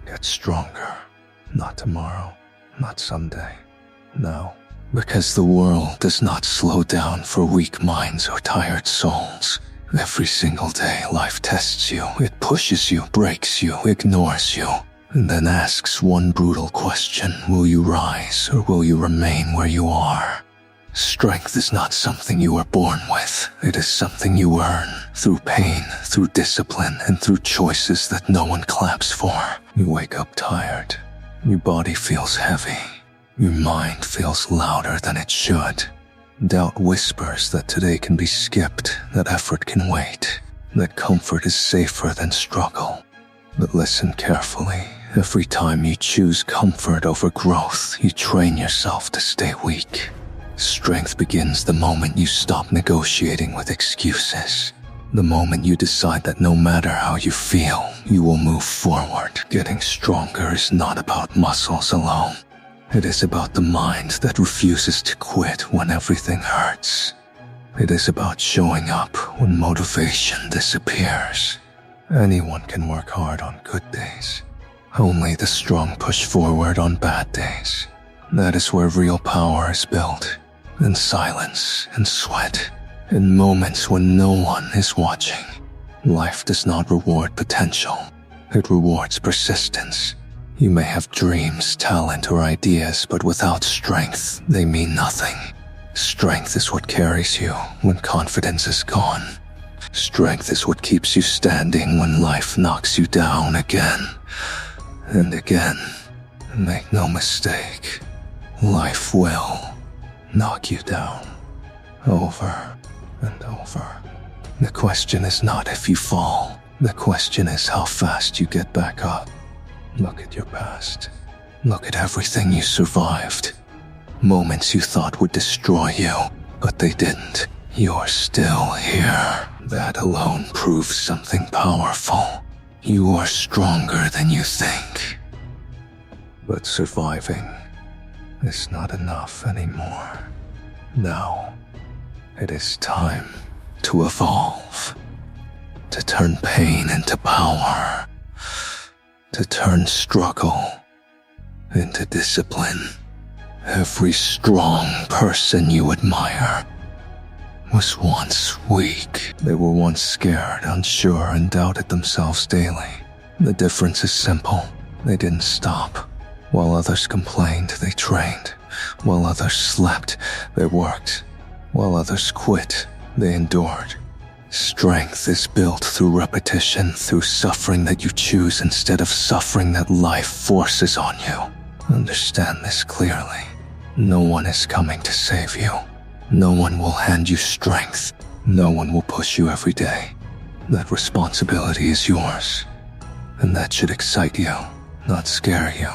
Get stronger. Not tomorrow, not someday. Now. Because the world does not slow down for weak minds or tired souls. Every single day, life tests you. It pushes you, breaks you, ignores you, and then asks one brutal question: will you rise or will you remain where you are? Strength is not something you are born with. It is something you earn through pain, through discipline, and through choices that no one claps for. You wake up tired. Your body feels heavy. Your mind feels louder than it should. Doubt whispers that today can be skipped, that effort can wait, that comfort is safer than struggle. But listen carefully. Every time you choose comfort over growth, you train yourself to stay weak. Strength begins the moment you stop negotiating with excuses. The moment you decide that no matter how you feel, you will move forward. Getting stronger is not about muscles alone. It is about the mind that refuses to quit when everything hurts. It is about showing up when motivation disappears. Anyone can work hard on good days. Only the strong push forward on bad days. That is where real power is built. In silence and sweat. In moments when no one is watching. Life does not reward potential. It rewards persistence. You may have dreams, talent, or ideas, but without strength, they mean nothing. Strength is what carries you when confidence is gone. Strength is what keeps you standing when life knocks you down again and again. Make no mistake, life will knock you down over and over. The question is not if you fall. The question is how fast you get back up. Look at your past. Look at everything you survived. Moments you thought would destroy you, but they didn't. You're still here. That alone proves something powerful. You are stronger than you think. But surviving is not enough anymore. Now, it is time to evolve. To turn pain into power. To turn struggle into discipline. Every strong person you admire was once weak. They were once scared, unsure, and doubted themselves daily. The difference is simple. They didn't stop. While others complained, they trained. While others slept, they worked. While others quit, they endured. Strength is built through repetition, through suffering that you choose instead of suffering that life forces on you. Understand this clearly. No one is coming to save you. No one will hand you strength. No one will push you every day. That responsibility is yours. And that should excite you, not scare you.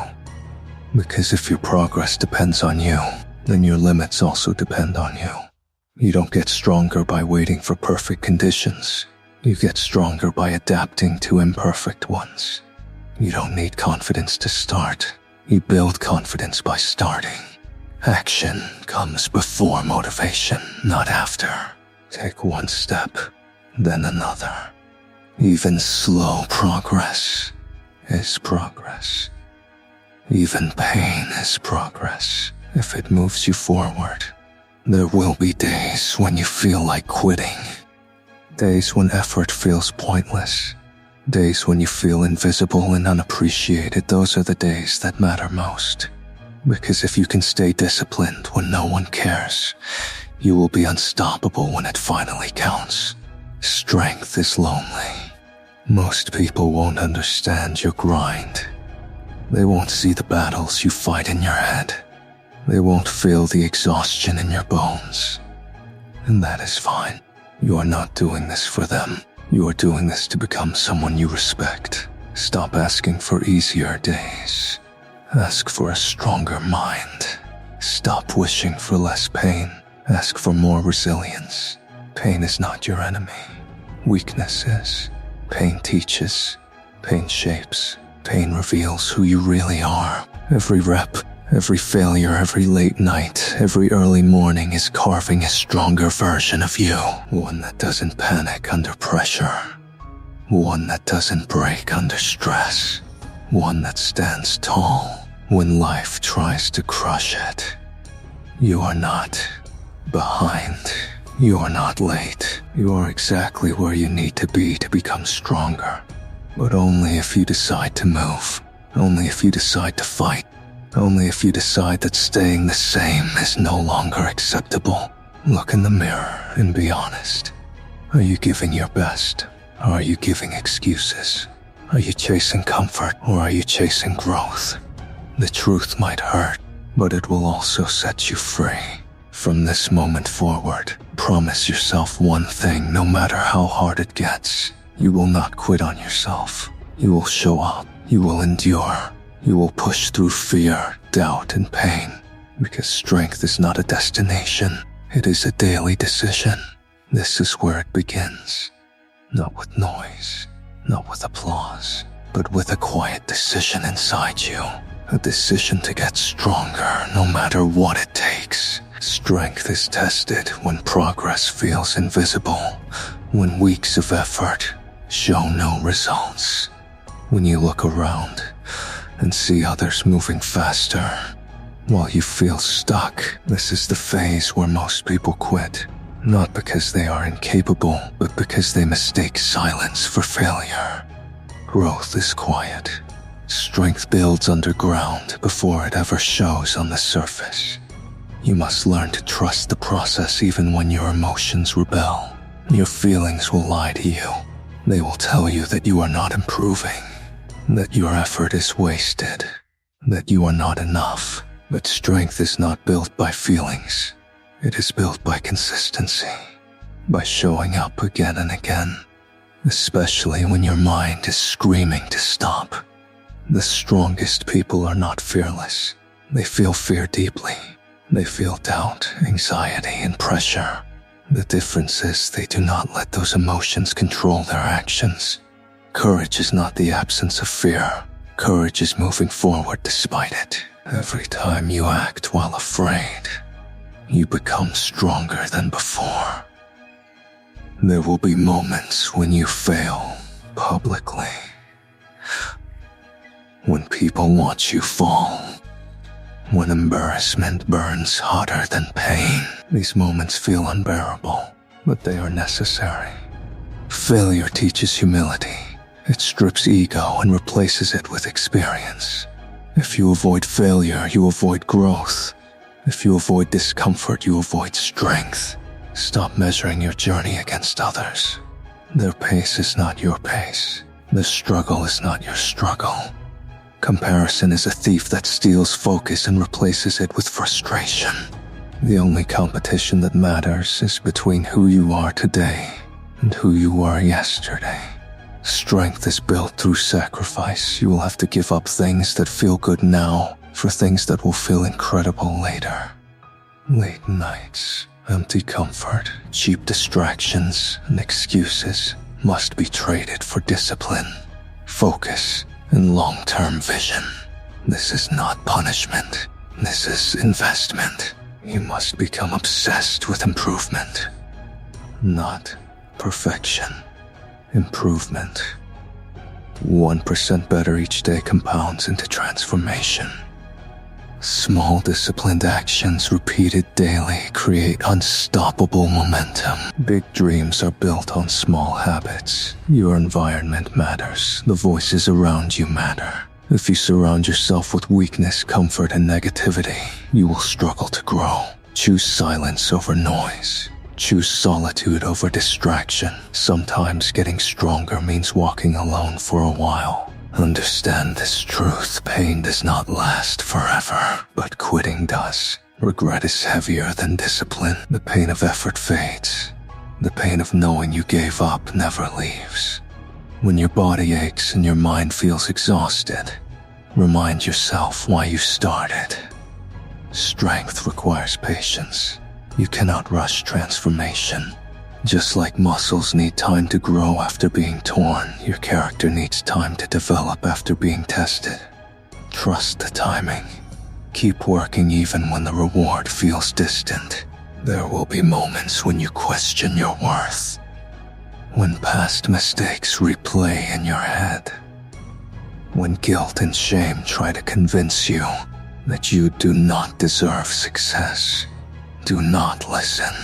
Because if your progress depends on you, then your limits also depend on you. You don't get stronger by waiting for perfect conditions. You get stronger by adapting to imperfect ones. You don't need confidence to start. You build confidence by starting. Action comes before motivation, not after. Take one step, then another. Even slow progress is progress. Even pain is progress if it moves you forward. There will be days when you feel like quitting. Days when effort feels pointless. Days when you feel invisible and unappreciated. Those are the days that matter most. Because if you can stay disciplined when no one cares, you will be unstoppable when it finally counts. Strength is lonely. Most people won't understand your grind. They won't see the battles you fight in your head. They won't feel the exhaustion in your bones. And that is fine. You are not doing this for them. You are doing this to become someone you respect. Stop asking for easier days. Ask for a stronger mind. Stop wishing for less pain. Ask for more resilience. Pain is not your enemy. Weakness is. Pain teaches. Pain shapes. Pain reveals who you really are. Every rep, every failure, every late night, every early morning is carving a stronger version of you. One that doesn't panic under pressure. One that doesn't break under stress. one that stands tall when life tries to crush it. You are not behind. You are not late. You are exactly where you need to be to become stronger. But only if you decide to move. Only if you decide to fight. Only if you decide that staying the same is no longer acceptable. Look in the mirror and be honest. Are you giving your best? Or are you giving excuses? Are you chasing comfort or are you chasing growth? The truth might hurt, but it will also set you free. From this moment forward, promise yourself one thing no matter how hard it gets. You will not quit on yourself. You will show up. You will endure. You will push through fear, doubt, and pain. Because strength is not a destination. It is a daily decision. This is where it begins. Not with noise, not with applause, but with a quiet decision inside you. A decision to get stronger no matter what it takes. Strength is tested when progress feels invisible, when weeks of effort show no results. When you look around and see others moving faster, while you feel stuck, this is the phase where most people quit. Not because they are incapable, but because they mistake silence for failure. Growth is quiet. Strength builds underground before it ever shows on the surface. You must learn to trust the process even when your emotions rebel. Your feelings will lie to you. They will tell you that you are not improving, that your effort is wasted, that you are not enough. But strength is not built by feelings. It is built by consistency, by showing up again and again, especially when your mind is screaming to stop. The strongest people are not fearless. They feel fear deeply. They feel doubt, anxiety, and pressure. The difference is they do not let those emotions control their actions. Courage is not the absence of fear. Courage is moving forward despite it. Every time you act while afraid, you become stronger than before. There will be moments when you fail publicly, when people watch you fall, when embarrassment burns hotter than pain. These moments feel unbearable, but they are necessary. Failure teaches humility. It strips ego and replaces it with experience. If you avoid failure, you avoid growth. If you avoid discomfort, you avoid strength. Stop measuring your journey against others. Their pace is not your pace. Their struggle is not your struggle. Comparison is a thief that steals focus and replaces it with frustration. The only competition that matters is between who you are today and who you were yesterday. Strength is built through sacrifice. You will have to give up things that feel good now for things that will feel incredible later. Late nights, empty comfort, cheap distractions, and excuses must be traded for discipline, focus, and long-term vision. This is not punishment. This is investment. You must become obsessed with improvement, not perfection. Improvement. 1% better each day compounds into transformation. Small disciplined actions repeated daily create unstoppable momentum. Big dreams are built on small habits. Your environment matters. The voices around you matter. If you surround yourself with weakness, comfort, and negativity, you will struggle to grow. Choose silence over noise. Choose solitude over distraction. Sometimes getting stronger means walking alone for a while. Understand this truth. Pain does not last forever, but quitting does. Regret is heavier than discipline. The pain of effort fades. The pain of knowing you gave up never leaves. When your body aches and your mind feels exhausted, remind yourself why you started. Strength requires patience. You cannot rush transformation. Just like muscles need time to grow after being torn, your character needs time to develop after being tested. Trust the timing. Keep working even when the reward feels distant. There will be moments when you question your worth, when past mistakes replay in your head, When guilt and shame try to convince you that you do not deserve success, do not listen.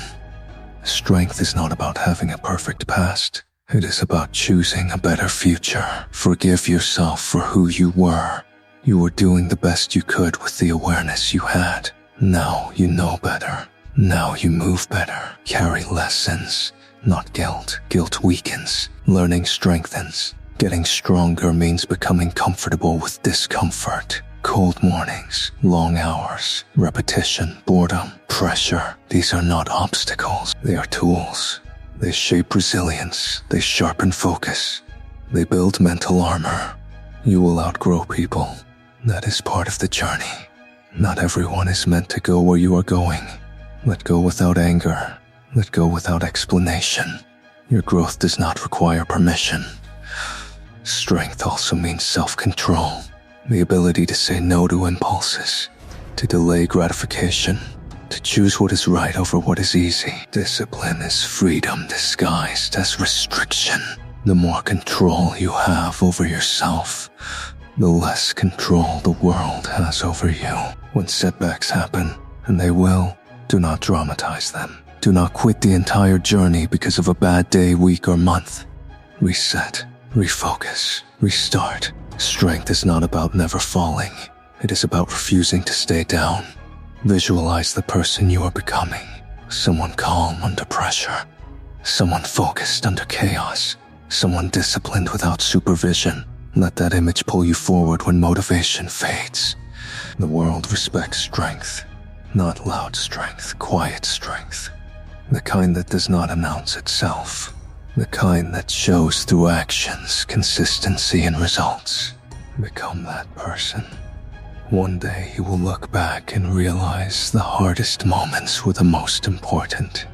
Strength is not about having a perfect past. It is about choosing a better future. Forgive yourself for who you were. You were doing the best you could with the awareness you had. Now you know better. Now you move better. Carry lessons, not guilt. Guilt weakens. Learning strengthens. Getting stronger means becoming comfortable with discomfort. Cold mornings, long hours, repetition, boredom, pressure. These are not obstacles. They are tools. They shape resilience. They sharpen focus. They build mental armor. You will outgrow people. That is part of the journey. Not everyone is meant to go where you are going. Let go without anger. Let go without explanation. Your growth does not require permission. Strength also means self-control. The ability to say no to impulses, to delay gratification, to choose what is right over what is easy. Discipline is freedom disguised as restriction. The more control you have over yourself, the less control the world has over you. When setbacks happen, and they will, do not dramatize them. Do not quit the entire journey because of a bad day, week, or month. Reset, refocus, restart. Strength is not about never falling. It is about refusing to stay down. Visualize the person you are becoming. Someone calm under pressure. Someone focused under chaos. Someone disciplined without supervision. Let that image pull you forward when motivation fades. The world respects strength. Not loud strength, quiet strength. The kind that does not announce itself. The kind that shows through actions, consistency, and results. Become that person. One day you will look back and realize the hardest moments were the most important.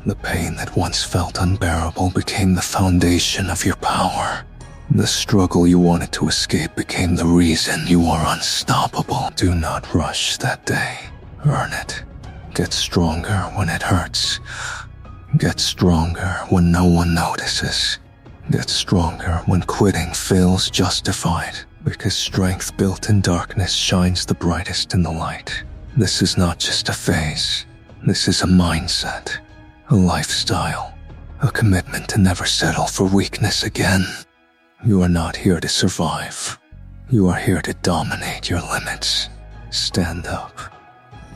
The pain that once felt unbearable became the foundation of your power. The struggle you wanted to escape became the reason you are unstoppable. Do not rush that day. Earn it. Get stronger when it hurts. Get stronger when no one notices. Get stronger when quitting feels justified, because strength built in darkness shines the brightest in the light. This is not just a phase. This is a mindset, a lifestyle, a commitment to never settle for weakness again. You are not here to survive. You are here to dominate your limits. Stand up,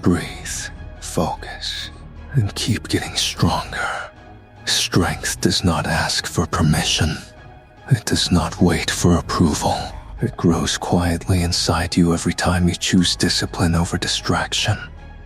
breathe, focus, and keep getting stronger. Strength does not ask for permission. It does not wait for approval. It grows quietly inside you every time you choose discipline over distraction.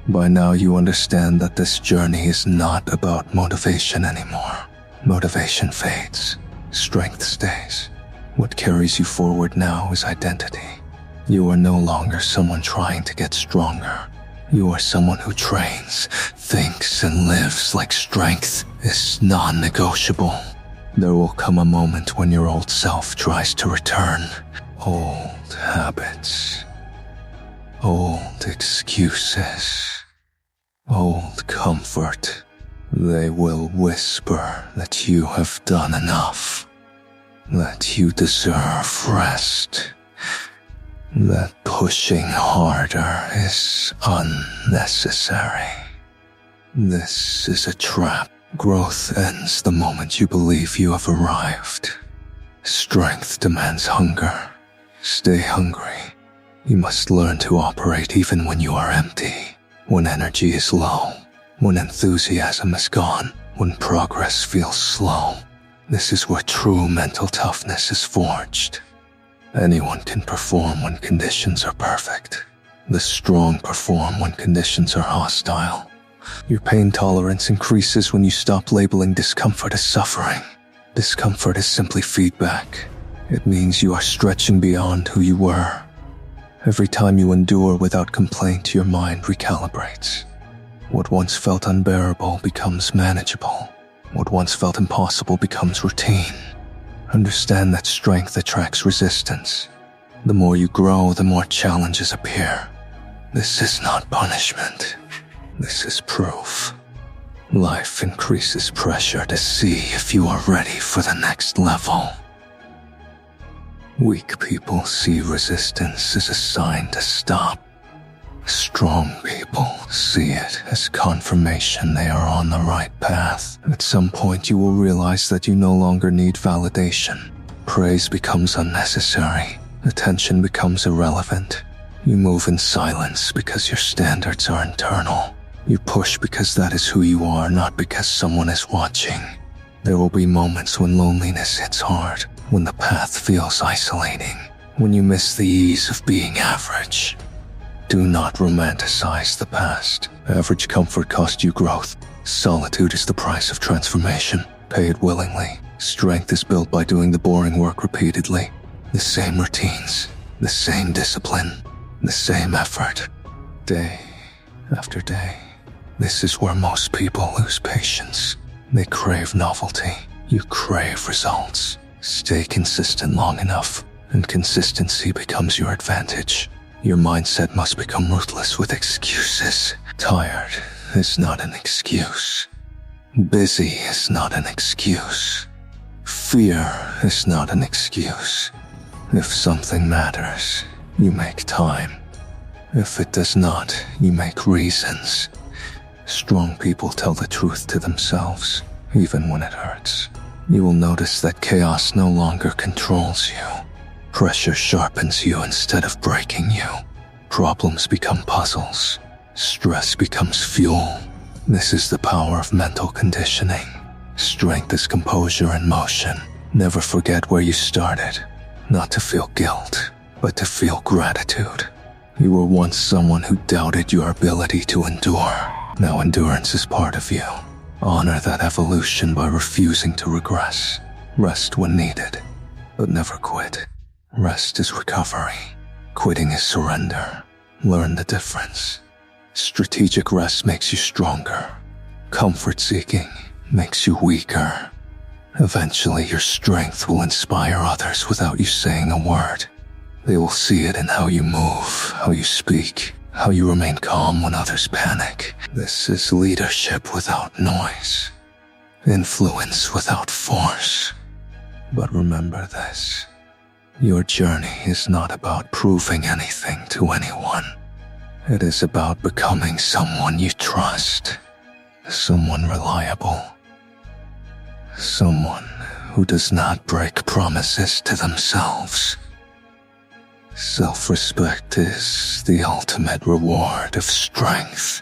By now you understand that this journey is not about motivation anymore. Motivation fades. Strength stays. What carries you forward now is identity. You are no longer someone trying to get stronger. You are someone who trains, thinks, and lives like strength is non-negotiable. There will come a moment when your old self tries to return. Old habits, old excuses, old comfort. They will whisper that you have done enough, that you deserve rest, that pushing harder is unnecessary. This is a trap. Growth ends the moment you believe you have arrived. Strength demands hunger. Stay hungry. You must learn to operate even when you are empty, when energy is low, when enthusiasm is gone, when progress feels slow. This is where true mental toughness is forged. Anyone can perform when conditions are perfect. The strong perform when conditions are hostile. Your pain tolerance increases when you stop labeling discomfort as suffering. Discomfort is simply feedback. It means you are stretching beyond who you were. Every time you endure without complaint, your mind recalibrates. What once felt unbearable becomes manageable. What once felt impossible becomes routine. Understand that strength attracts resistance. The more you grow, the more challenges appear. This is not punishment. This is proof. Life increases pressure to see if you are ready for the next level. Weak people see resistance as a sign to stop. Strong people see it as confirmation they are on the right path. At some point, you will realize that you no longer need validation. Praise becomes unnecessary. Attention becomes irrelevant. You move in silence because your standards are internal. You push because that is who you are, not because someone is watching. There will be moments when loneliness hits hard, when the path feels isolating, when you miss the ease of being average. Do not romanticize the past. Average comfort cost you growth. Solitude is the price of transformation. Pay it willingly. Strength is built by doing the boring work repeatedly. The same routines, the same discipline, the same effort. Day after day. This is where most people lose patience. They crave novelty. You crave results. Stay consistent long enough, and consistency becomes your advantage. Your mindset must become ruthless with excuses. Tired is not an excuse. Busy is not an excuse. Fear is not an excuse. If something matters, you make time. If it does not, you make reasons. Strong people tell the truth to themselves, even when it hurts. You will notice that chaos no longer controls you. Pressure sharpens you instead of breaking you. Problems become puzzles. Stress becomes fuel. This is the power of mental conditioning. Strength is composure in motion. Never forget where you started. Not to feel guilt, but to feel gratitude. You were once someone who doubted your ability to endure. Now endurance is part of you. Honor that evolution by refusing to regress. Rest when needed, but never quit. Rest is recovery. Quitting is surrender. Learn the difference. Strategic rest makes you stronger. Comfort seeking makes you weaker. Eventually, your strength will inspire others without you saying a word. They will see it in how you move, how you speak, how you remain calm when others panic. This is leadership without noise. Influence without force. But remember this. Your journey is not about proving anything to anyone. It is about becoming someone you trust. Someone reliable. Someone who does not break promises to themselves. Self-respect is the ultimate reward of strength.